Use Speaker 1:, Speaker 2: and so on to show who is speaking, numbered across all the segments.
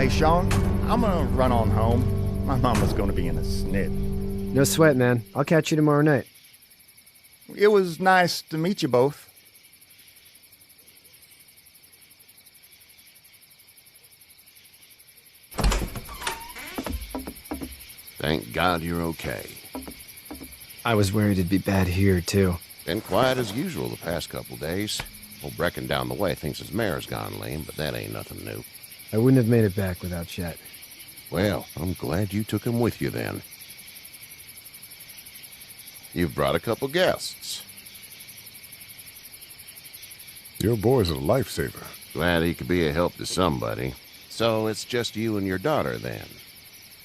Speaker 1: Hey, Sean, I'm gonna run on home. My mama's gonna be in a snit.
Speaker 2: No sweat, man. I'll catch you tomorrow night.
Speaker 1: It was nice to meet you both.
Speaker 3: Thank God you're okay.
Speaker 2: I was worried it'd be bad here, too.
Speaker 3: Been quiet as usual the past couple days. Old Brecken down the way thinks his mare's gone lame, but that ain't nothing new.
Speaker 2: I wouldn't have made it back without Chet.
Speaker 3: Well, I'm glad you took him with you then. You've brought a couple guests.
Speaker 4: Your boy's a lifesaver.
Speaker 3: Glad he could be a help to somebody. So it's just you and your daughter then?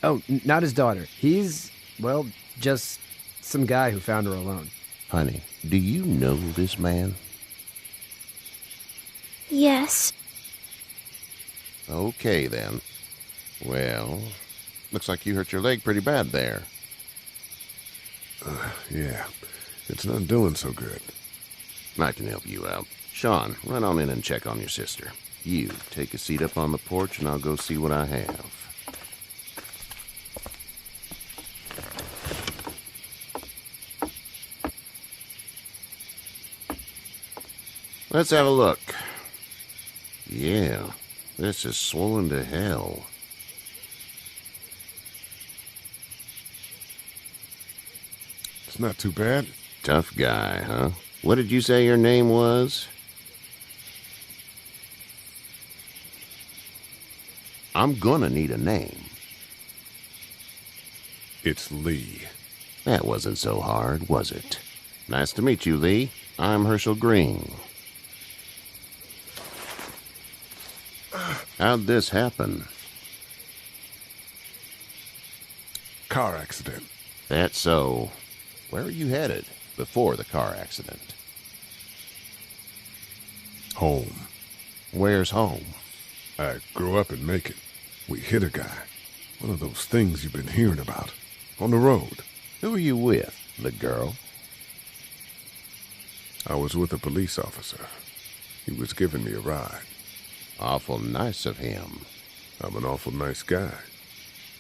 Speaker 2: Oh, not his daughter. He's, well, just some guy who found her alone.
Speaker 3: Honey, do you know this man?
Speaker 5: Yes.
Speaker 3: Okay, then. Well, looks like you hurt your leg pretty bad there.
Speaker 4: Yeah, it's not doing so good.
Speaker 3: I can help you out. Sean, run on in and check on your sister. You, take a seat up on the porch and I'll go see what I have. Let's have a look. Yeah, this is swollen to hell.
Speaker 4: It's not too bad.
Speaker 3: Tough guy, huh? What did you say your name was? I'm gonna need a name.
Speaker 4: It's Lee.
Speaker 3: That wasn't so hard, was it? Nice to meet you, Lee. I'm Herschel Green. How'd this happen?
Speaker 4: Car accident.
Speaker 3: That's so. Where are you headed before the car accident?
Speaker 4: Home.
Speaker 3: Where's home?
Speaker 4: I grew up in Macon. We hit a guy. One of those things you've been hearing about. On the road.
Speaker 3: Who are you with? The girl?
Speaker 4: I was with a police officer. He was giving me a ride.
Speaker 3: Awful nice of him.
Speaker 4: I'm an awful nice guy.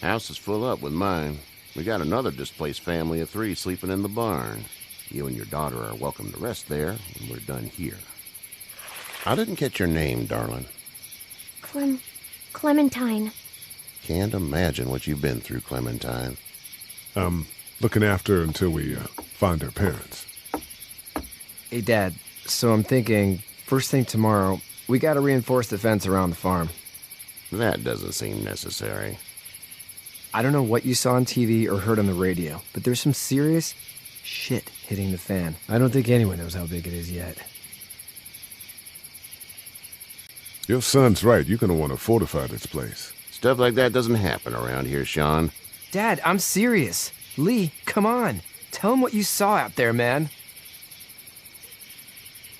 Speaker 3: House is full up with mine. We got another displaced family of 3 sleeping in the barn. You and your daughter are welcome to rest there when we're done here. I didn't catch your name, darling.
Speaker 5: Clementine.
Speaker 3: Can't imagine what you've been through, Clementine.
Speaker 4: I'm looking after her until we find her parents.
Speaker 2: Hey, Dad, so I'm thinking, first thing tomorrow, we gotta reinforce the fence around the farm.
Speaker 3: That doesn't seem necessary.
Speaker 2: I don't know what you saw on TV or heard on the radio, but there's some serious shit hitting the fan. I don't think anyone knows how big it is yet.
Speaker 4: Your son's right. You're gonna want to fortify this place.
Speaker 3: Stuff like that doesn't happen around here, Sean.
Speaker 2: Dad, I'm serious. Lee, come on. Tell him what you saw out there, man.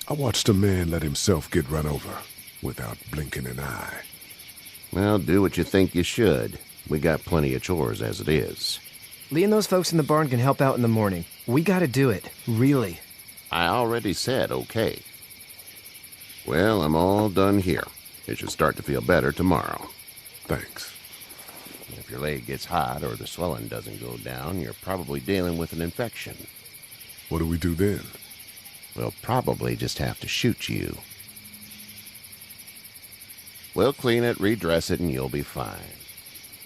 Speaker 4: I watched a man let himself get run over without blinking an eye.
Speaker 3: Well, do what you think you should. We got plenty of chores as it is.
Speaker 2: Lee and those folks in the barn can help out in the morning. We gotta do it. Really.
Speaker 3: I already said okay. Well, I'm all done here. You should start to feel better tomorrow.
Speaker 4: Thanks.
Speaker 3: If your leg gets hot or the swelling doesn't go down, you're probably dealing with an infection.
Speaker 4: What do we do then?
Speaker 3: We'll probably just have to shoot you. We'll clean it, redress it, and you'll be fine.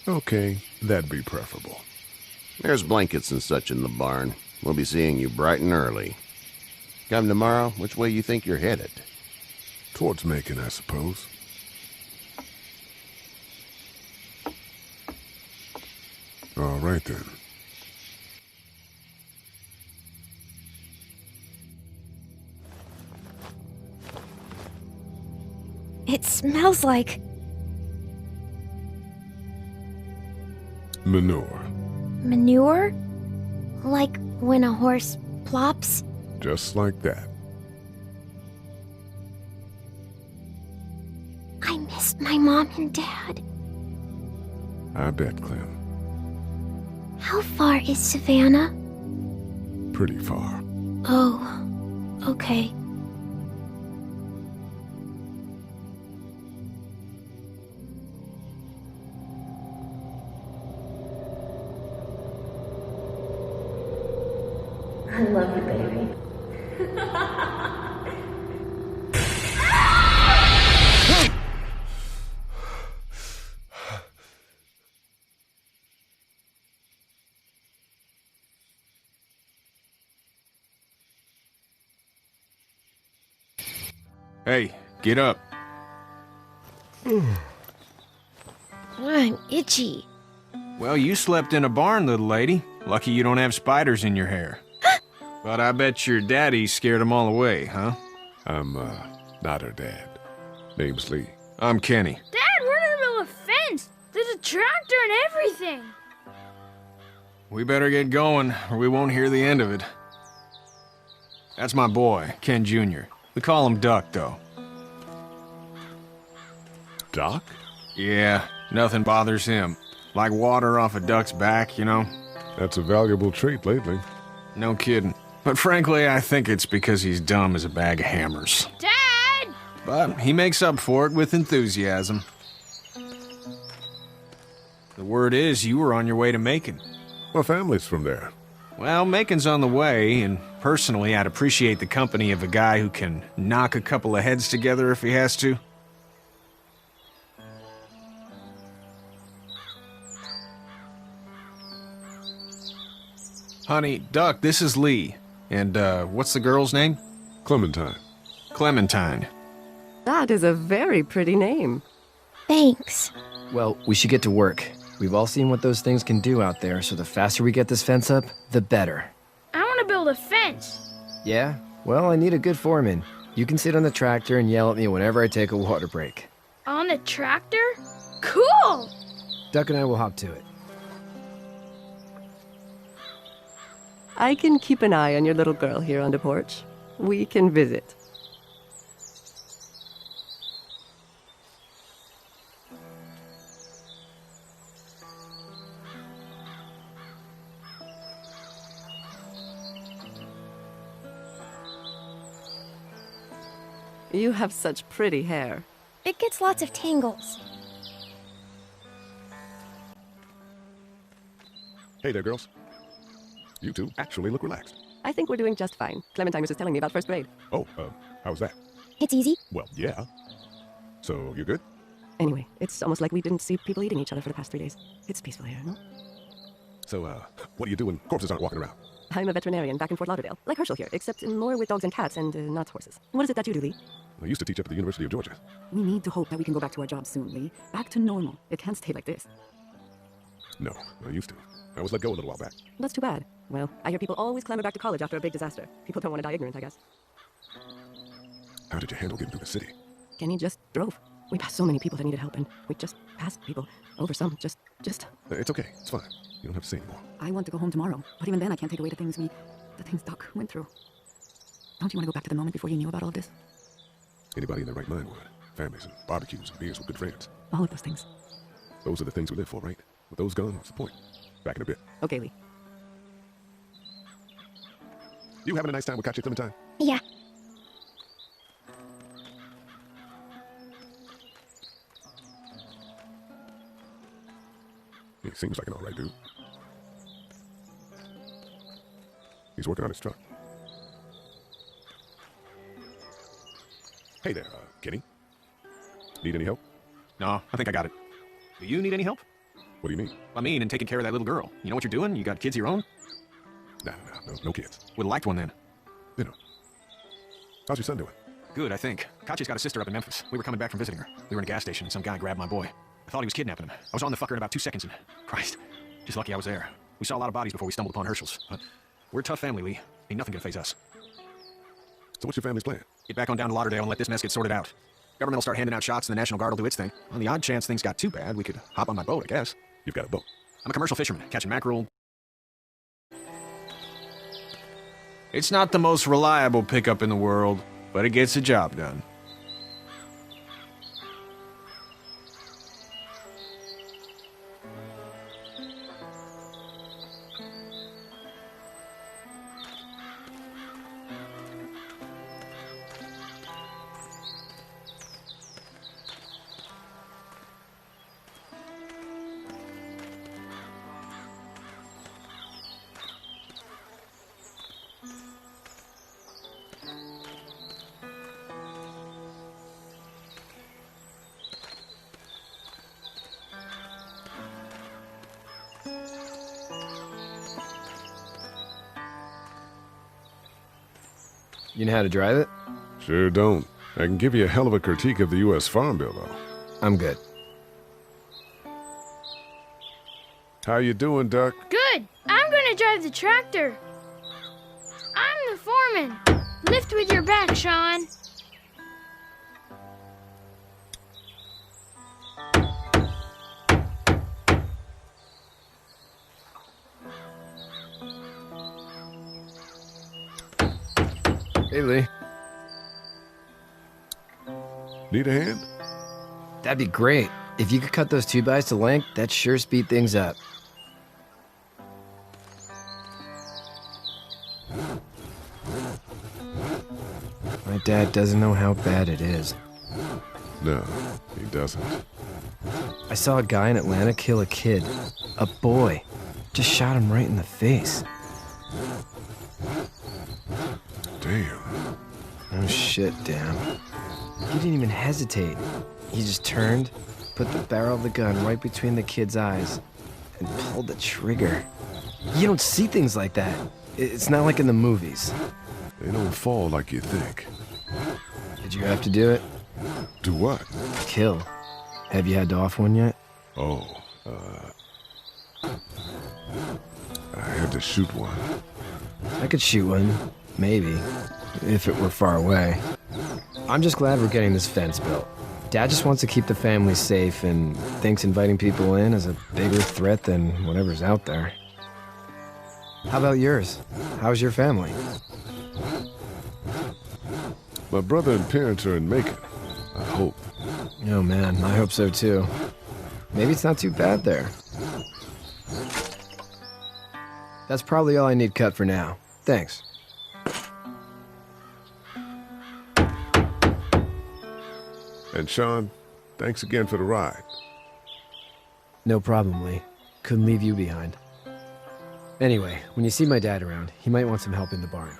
Speaker 4: Okay, that'd be preferable.
Speaker 3: There's blankets and such in the barn. We'll be seeing you bright and early. Come tomorrow, which way you think you're headed?
Speaker 4: Towards Macon, I suppose. All right, then.
Speaker 5: It smells like
Speaker 4: Manure.
Speaker 5: manure? Like when a horse plops?
Speaker 4: Just like that.
Speaker 5: I miss my mom and dad.
Speaker 4: I bet, Clem.
Speaker 5: How far is Savannah?
Speaker 4: Pretty far.
Speaker 5: Oh, okay.
Speaker 6: love you, baby.
Speaker 7: Hey, get up.
Speaker 5: I'm itchy.
Speaker 7: Well, you slept in a barn, little lady. Lucky you don't have spiders in your hair. But I bet your daddy scared them all away, huh?
Speaker 4: I'm, not her dad. Name's Lee.
Speaker 7: I'm Kenny.
Speaker 8: Dad, we're in the middle of a fence. There's a tractor and everything.
Speaker 7: We better get going, or we won't hear the end of it. That's my boy, Ken Jr. We call him Duck, though.
Speaker 4: Doc?
Speaker 7: Yeah, nothing bothers him. Like water off a duck's back, you know?
Speaker 4: That's a valuable trait lately.
Speaker 7: No kidding. But frankly, I think it's because he's dumb as a bag of hammers.
Speaker 8: Dad!
Speaker 7: But he makes up for it with enthusiasm. The word is you were on your way to Macon.
Speaker 4: My family's from there.
Speaker 7: Well, Macon's on the way, and personally, I'd appreciate the company of a guy who can knock a couple of heads together if he has to. Honey, Duck, this is Lee. And, what's the girl's name?
Speaker 4: Clementine.
Speaker 7: Clementine.
Speaker 9: That is a very pretty name.
Speaker 5: Thanks.
Speaker 2: Well, we should get to work. We've all seen what those things can do out there, so the faster we get this fence up, the better.
Speaker 8: I want to build a fence.
Speaker 2: Yeah? Well, I need a good foreman. You can sit on the tractor and yell at me whenever I take a water break.
Speaker 8: On the tractor? Cool!
Speaker 2: Duck and I will hop to it.
Speaker 9: I can keep an eye on your little girl here on the porch. We can visit. You have such pretty hair.
Speaker 5: It gets lots of tangles.
Speaker 4: Hey there, girls. You two actually look relaxed.
Speaker 9: I think we're doing just fine. Clementine was just telling me about first grade.
Speaker 4: Oh, how's that?
Speaker 5: It's easy.
Speaker 4: Well, yeah. So, you good?
Speaker 9: Anyway, it's almost like we didn't see people eating each other for the past 3 days. It's peaceful here, no?
Speaker 4: So, what do you do when corpses aren't walking around?
Speaker 9: I'm a veterinarian back in Fort Lauderdale, like Herschel here, except more with dogs and cats and not horses. What is it that you do, Lee?
Speaker 4: I used to teach up at the University of Georgia.
Speaker 10: We need to hope that we can go back to our jobs soon, Lee. Back to normal. It can't stay like this.
Speaker 4: No, I used to. I was let go a little while back.
Speaker 9: That's too bad. Well, I hear people always clamber back to college after a big disaster. People don't want to die ignorant, I guess.
Speaker 4: How did you handle getting through the city?
Speaker 9: Kenny just drove. We passed so many people that needed help, and we just passed people. Over some, just...
Speaker 4: It's okay. It's fine. You don't have to say anymore.
Speaker 10: I want to go home tomorrow, but even then I can't take away the things Doc went through. Don't you want to go back to the moment before you knew about all of this?
Speaker 4: Anybody in their right mind would. Families and barbecues and beers with good friends.
Speaker 10: All of those things.
Speaker 4: Those are the things we live for, right? With those gone, what's the point? Back in a bit.
Speaker 9: Okay, Lee.
Speaker 4: You having a nice time with Kachi Clementine?
Speaker 5: Yeah.
Speaker 4: He seems like an alright dude. He's working on his truck. Hey there, Kenny. Need any help?
Speaker 7: No, I think I got it. Do you need any help?
Speaker 4: What do you mean?
Speaker 7: I mean, in taking care of that little girl. You know what you're doing? You got kids of your own?
Speaker 4: No kids.
Speaker 7: Would've liked one then.
Speaker 4: You know. How's your son doing?
Speaker 7: Good, I think. Kachi's got a sister up in Memphis. We were coming back from visiting her. We were in a gas station and some guy grabbed my boy. I thought he was kidnapping him. I was on the fucker in about 2 seconds and... Christ. Just lucky I was there. We saw a lot of bodies before we stumbled upon Herschel's. But we're a tough family, Lee. Ain't nothing gonna faze us.
Speaker 4: So what's your family's plan?
Speaker 7: Get back on down to Lauderdale and let this mess get sorted out. Government will start handing out shots and the National Guard will do its thing. On the odd chance things got too bad, we could hop on my boat, I guess.
Speaker 4: You've got a boat.
Speaker 7: I'm a commercial fisherman, catching mackerel. It's not the most reliable pickup in the world, but it gets the job done.
Speaker 2: You know how to drive it?
Speaker 4: Sure don't. I can give you a hell of a critique of the U.S. Farm Bill, though.
Speaker 2: I'm good.
Speaker 4: How you doing, Duck?
Speaker 8: Good. I'm gonna drive the tractor. I'm the foreman. Lift with your back, Sean.
Speaker 2: Hey, Lee.
Speaker 4: Need a hand?
Speaker 2: That'd be great. If you could cut those 2x to length, that'd sure speed things up. My dad doesn't know how bad it is.
Speaker 4: No, he doesn't.
Speaker 2: I saw a guy in Atlanta kill a kid. A boy. Just shot him right in the face.
Speaker 4: Damn.
Speaker 2: Oh shit, damn. He didn't even hesitate. He just turned, put the barrel of the gun right between the kid's eyes, and pulled the trigger. You don't see things like that. It's not like in the movies.
Speaker 4: They don't fall like you think.
Speaker 2: Did you have to do it?
Speaker 4: Do what?
Speaker 2: Kill. Have you had to off one yet?
Speaker 4: Oh, I had to shoot one.
Speaker 2: I could shoot one. Maybe. If it were far away. I'm just glad we're getting this fence built. Dad just wants to keep the family safe and thinks inviting people in is a bigger threat than whatever's out there. How about yours? How's your family?
Speaker 4: My brother and parents are in Macon. I hope.
Speaker 2: Oh man, I hope so too. Maybe it's not too bad there. That's probably all I need cut for now. Thanks.
Speaker 4: And Sean, thanks again for the ride.
Speaker 2: No problem, Lee. Couldn't leave you behind. Anyway, when you see my dad around, he might want some help in the barn.